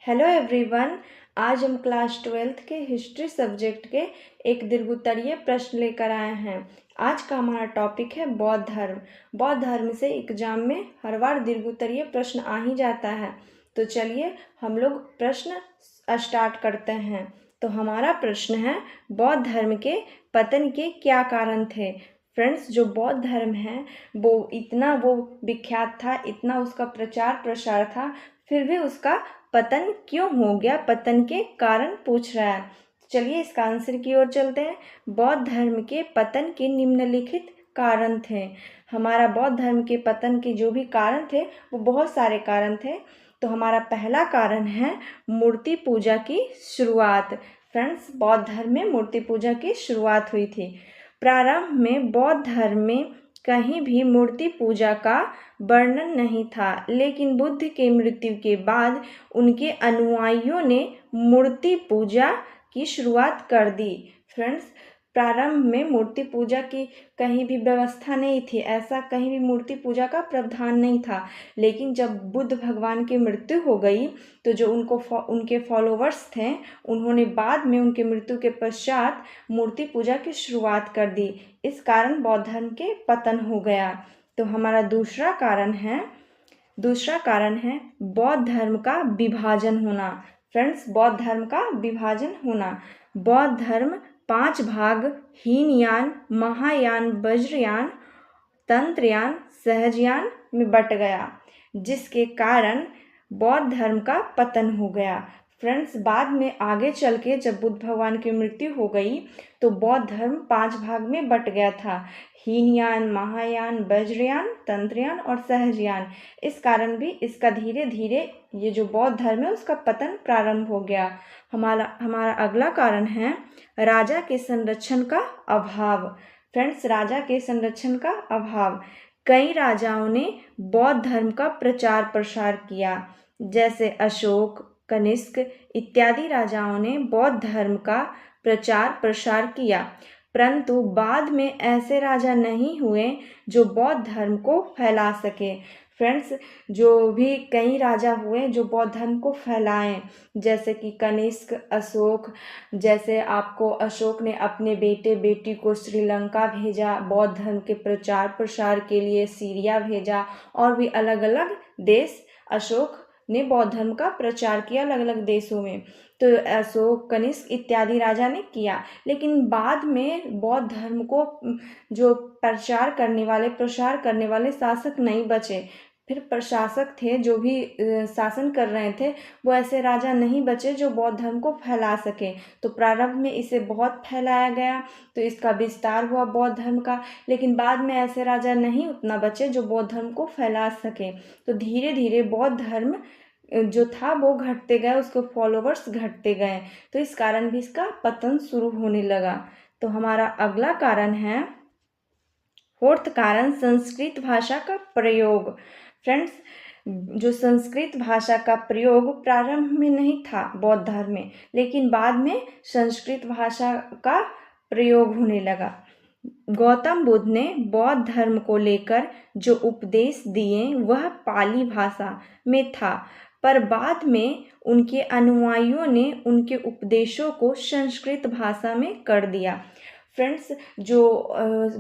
Hello everyone. आज हम class 12th के हिस्ट्री सब्जेक्ट के एक दीर्घोत्तरीय प्रश्न लेकर आए हैं। आज का हमारा टॉपिक है बौद्ध धर्म। बौद्ध धर्म से एग्जाम में हर बार दीर्घोत्तरीय प्रश्न आ ही जाता है। तो चलिए हम लोग प्रश्न स्टार्ट करते हैं। तो हमारा प्रश्न है, बौद्ध धर्म के पतन के क्या कारण थे। फ्रेंड्स, जो बौद्ध धर्म है वो इतना विख्यात था, इतना उसका प्रचार प्रसार था, फिर भी उसका पतन क्यों हो गया, पतन के कारण पूछ रहा है। चलिए इसका आंसर की ओर चलते हैं। बौद्ध धर्म के पतन के निम्नलिखित कारण थे। हमारा बौद्ध धर्म के पतन के जो भी कारण थे वो बहुत सारे कारण थे। तो हमारा पहला कारण है मूर्ति पूजा की शुरुआत। फ्रेंड्स, बौद्ध धर्म में मूर्ति पूजा की शुरुआत हुई थी। प्रारंभ में बौद्ध धर्म में कहीं भी मूर्ति पूजा का वर्णन नहीं था, लेकिन बुद्ध के मृत्यु के बाद उनके अनुयायियों ने मूर्ति पूजा की शुरुआत कर दी। फ्रेंड्स, प्रारंभ में मूर्ति पूजा की कहीं भी व्यवस्था नहीं थी, ऐसा कहीं भी मूर्ति पूजा का प्रावधान नहीं था। लेकिन जब बुद्ध भगवान की मृत्यु हो गई तो जो उनके फॉलोवर्स थे, उन्होंने बाद में उनके मृत्यु के पश्चात मूर्ति पूजा की शुरुआत कर दी। इस कारण बौद्ध धर्म के पतन हो गया। तो हमारा दूसरा कारण है बौद्ध धर्म का विभाजन होना। फ्रेंड्स, बौद्ध धर्म का विभाजन होना। बौद्ध धर्म 5 भाग हीनयान, महायान, वज्रयान, तंत्रयान, सहजयान में बट गया, जिसके कारण बौद्ध धर्म का पतन हो गया। फ्रेंड्स, बाद में आगे चल के जब बुद्ध भगवान की मृत्यु हो गई तो बौद्ध धर्म 5 भाग में बट गया था, हीनयान, महायान, वज्रयान, तंत्रयान और सहजयान। इस कारण भी इसका धीरे धीरे ये जो बौद्ध धर्म है उसका पतन प्रारंभ हो गया। हमारा अगला कारण है राजा के संरक्षण का अभाव। फ्रेंड्स, राजा के संरक्षण का अभाव। कई राजाओं ने बौद्ध धर्म का प्रचार प्रसार किया, जैसे अशोक, कनिष्क इत्यादि राजाओं ने बौद्ध धर्म का प्रचार प्रसार किया, परंतु बाद में ऐसे राजा नहीं हुए जो बौद्ध धर्म को फैला सके। फ्रेंड्स, जो भी कई राजा हुए जो बौद्ध धर्म को फैलाएं, जैसे कि कनिष्क, अशोक। जैसे आपको अशोक ने अपने बेटे बेटी को श्रीलंका भेजा, बौद्ध धर्म के प्रचार प्रसार के लिए सीरिया भेजा, और भी अलग अलग देश अशोक ने बौद्ध धर्म का प्रचार किया अलग अलग देशों में। तो अशोक, कनिष्क इत्यादि राजा ने किया, लेकिन बाद में बौद्ध धर्म को जो प्रसार करने वाले शासक नहीं बचे। फिर प्रशासक थे जो भी शासन कर रहे थे, वो ऐसे राजा नहीं बचे जो बौद्ध धर्म को फैला सके। तो प्रारंभ में इसे बहुत फैलाया गया, तो इसका विस्तार हुआ बौद्ध धर्म का, लेकिन बाद में ऐसे राजा नहीं उतना बचे जो बौद्ध धर्म को फैला सके। तो धीरे धीरे बौद्ध धर्म जो था वो घटते गए, उसके फॉलोवर्स घटते गए, तो इस कारण भी इसका पतन शुरू होने लगा। तो हमारा अगला कारण है, फोर्थ कारण, संस्कृत भाषा का प्रयोग। फ्रेंड्स, जो संस्कृत भाषा का प्रयोग प्रारंभ में नहीं था बौद्ध धर्म में, लेकिन बाद में संस्कृत भाषा का प्रयोग होने लगा। गौतम बुद्ध ने बौद्ध धर्म को लेकर जो उपदेश दिए वह पाली भाषा में था, पर बाद में उनके अनुयायियों ने उनके उपदेशों को संस्कृत भाषा में कर दिया। फ्रेंड्स, जो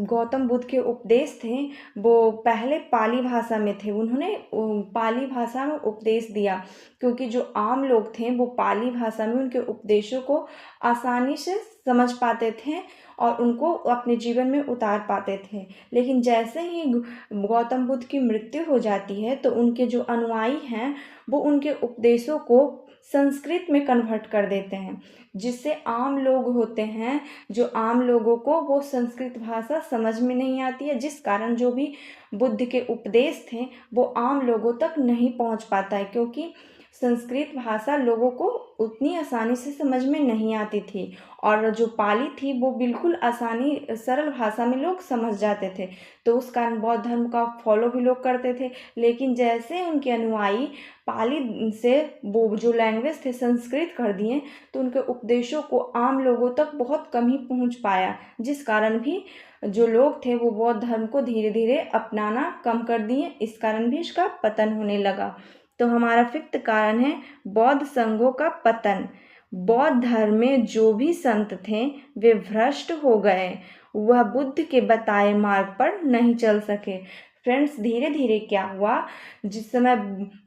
गौतम बुद्ध के उपदेश थे वो पहले पाली भाषा में थे। उन्होंने पाली भाषा में उपदेश दिया, क्योंकि जो आम लोग थे वो पाली भाषा में उनके उपदेशों को आसानी से समझ पाते थे और उनको अपने जीवन में उतार पाते थे। लेकिन जैसे ही गौतम बुद्ध की मृत्यु हो जाती है तो उनके जो अनुयायी हैं वो उनके उपदेशों को संस्कृत में कन्वर्ट कर देते हैं, जिससे आम लोग होते हैं, जो आम लोगों को वो संस्कृत भाषा समझ में नहीं आती है, जिस कारण जो भी बुद्ध के उपदेश थे वो आम लोगों तक नहीं पहुंच पाता है, क्योंकि संस्कृत भाषा लोगों को उतनी आसानी से समझ में नहीं आती थी, और जो पाली थी वो बिल्कुल सरल भाषा में लोग समझ जाते थे। तो उस कारण बौद्ध धर्म का फॉलो भी लोग करते थे। लेकिन जैसे उनके अनुयायी पाली से वो जो लैंग्वेज थे संस्कृत कर दिए, तो उनके उपदेशों को आम लोगों तक बहुत कम ही पहुंच पाया, जिस कारण भी जो लोग थे वो बौद्ध धर्म को धीरे धीरे अपनाना कम कर दिए। इस कारण भी इसका पतन होने लगा। तो हमारा फिफ्थ कारण है बौद्ध संघों का पतन। बौद्ध धर्म में जो भी संत थे वे भ्रष्ट हो गए, वह बुद्ध के बताए मार्ग पर नहीं चल सके। फ्रेंड्स, धीरे धीरे क्या हुआ, जिस समय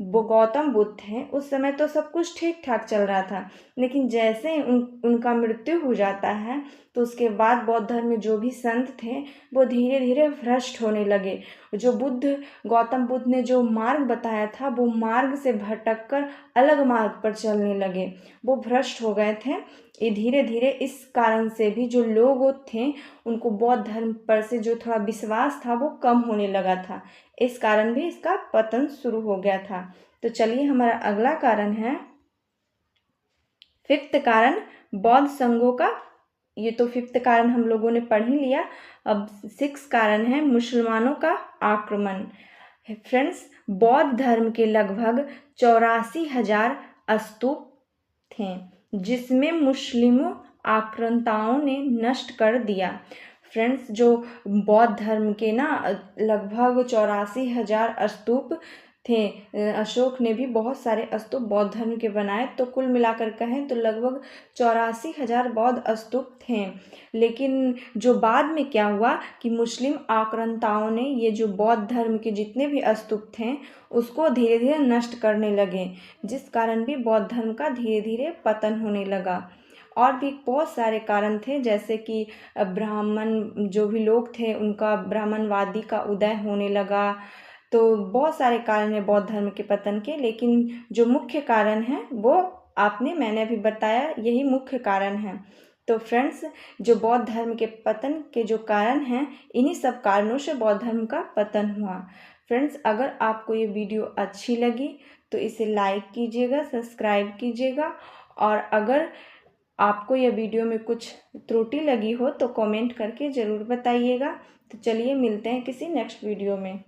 गौतम बुद्ध थे उस समय तो सब कुछ ठीक ठाक चल रहा था, लेकिन जैसे उनका मृत्यु हो जाता है तो उसके बाद बौद्ध धर्म में जो भी संत थे वो धीरे धीरे भ्रष्ट होने लगे। जो गौतम बुद्ध ने जो मार्ग बताया था वो मार्ग से भटक कर अलग मार्ग पर चलने लगे, वो भ्रष्ट हो गए थे। ये धीरे धीरे इस कारण से भी जो लोग थे उनको बौद्ध धर्म पर से जो थोड़ा विश्वास था वो कम होने लगा था, इस कारण भी इसका पतन शुरू हो गया था। तो चलिए हमारा अगला कारण है फिफ्थ कारण बौद्ध संघों का। ये तो फिफ्थ कारण हम लोगों ने पढ़ ही लिया। अब सिक्स कारण है मुसलमानों का आक्रमण। फ्रेंड्स, बौद्ध धर्म के लगभग 84,000 स्तूप थे जिसमें मुस्लिमों आक्रांताओं ने नष्ट कर दिया। फ्रेंड्स, जो बौद्ध धर्म के लगभग 84,000 स्तूप थे, अशोक ने भी बहुत सारे स्तूप बौद्ध धर्म के बनाए, तो कुल मिलाकर कहें तो लगभग 84,000 बौद्ध स्तूप थे। लेकिन जो बाद में क्या हुआ कि मुस्लिम आक्रांताओं ने ये जो बौद्ध धर्म के जितने भी स्तूप थे उसको धीरे धीरे नष्ट करने लगे, जिस कारण भी बौद्ध धर्म का धीरे धीरे पतन होने लगा। और भी बहुत सारे कारण थे, जैसे कि ब्राह्मण जो भी लोग थे उनका ब्राह्मणवादी का उदय होने लगा। तो बहुत सारे कारण हैं बौद्ध धर्म के पतन के, लेकिन जो मुख्य कारण है वो मैंने अभी बताया, यही मुख्य कारण है। तो फ्रेंड्स, जो बौद्ध धर्म के पतन के जो कारण हैं, इन्हीं सब कारणों से बौद्ध धर्म का पतन हुआ। फ्रेंड्स, अगर आपको ये वीडियो अच्छी लगी तो इसे लाइक कीजिएगा, सब्सक्राइब कीजिएगा, और अगर आपको यह वीडियो में कुछ त्रुटि लगी हो तो कमेंट करके ज़रूर बताइएगा। तो चलिए मिलते हैं किसी नेक्स्ट वीडियो में।